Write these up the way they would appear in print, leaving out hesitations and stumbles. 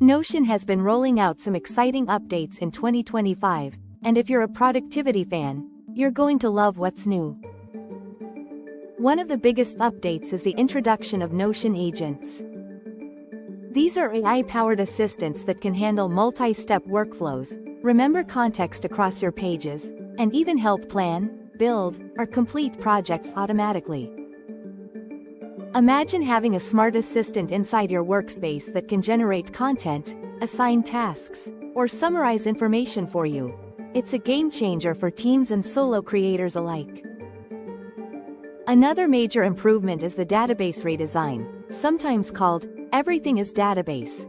Notion has been rolling out some exciting updates in 2025, and if you're a productivity fan, you're going to love what's new. One of the biggest updates is the introduction of Notion agents. These are AI-powered assistants that can handle multi-step workflows, remember context across your pages, and even help plan, build, or complete projects automatically. Imagine having a smart assistant inside your workspace that can generate content, assign tasks, or summarize information for you. It's a game changer for teams and solo creators alike. Another major improvement is the database redesign, sometimes called Everything is Database.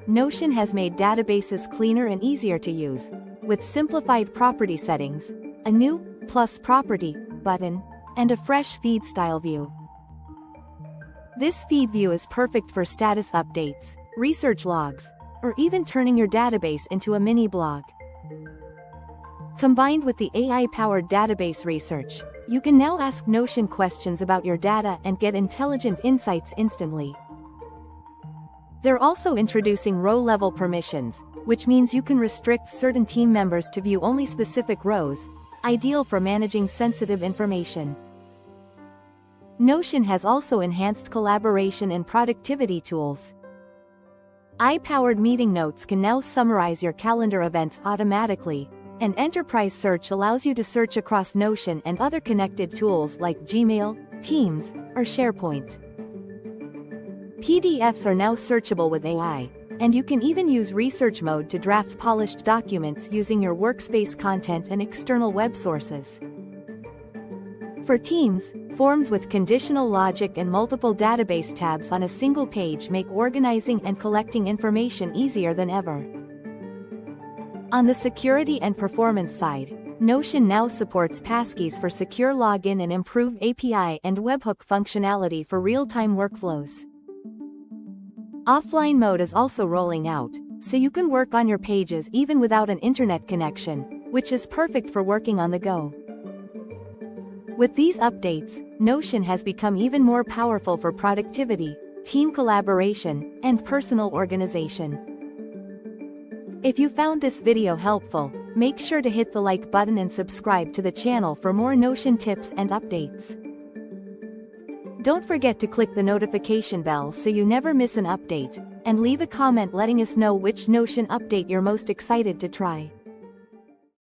Notion has made databases cleaner and easier to use, with simplified property settings, a new Plus Property button, and a fresh feed style view. This feed view is perfect for status updates, research logs, or even turning your database into a mini blog. Combined with the AI-powered database research, you can now ask Notion questions about your data and get intelligent insights instantly. They're also introducing row-level permissions, which means you can restrict certain team members to view only specific rows, ideal for managing sensitive information. Notion has also enhanced collaboration and productivity tools. AI-powered meeting notes can now summarize your calendar events automatically, and enterprise search allows you to search across Notion and other connected tools like Gmail, Teams, or SharePoint. PDFs are now searchable with AI, and you can even use research mode to draft polished documents using your workspace content and external web sources. For teams, forms with conditional logic and multiple database tabs on a single page make organizing and collecting information easier than ever. On the security and performance side, Notion now supports passkeys for secure login and improved API and webhook functionality for real-time workflows. Offline mode is also rolling out, so you can work on your pages even without an internet connection, which is perfect for working on the go. With these updates, Notion has become even more powerful for productivity, team collaboration, and personal organization. If you found this video helpful, make sure to hit the like button and subscribe to the channel for more Notion tips and updates. Don't forget to click the notification bell so you never miss an update, and leave a comment letting us know which Notion update you're most excited to try.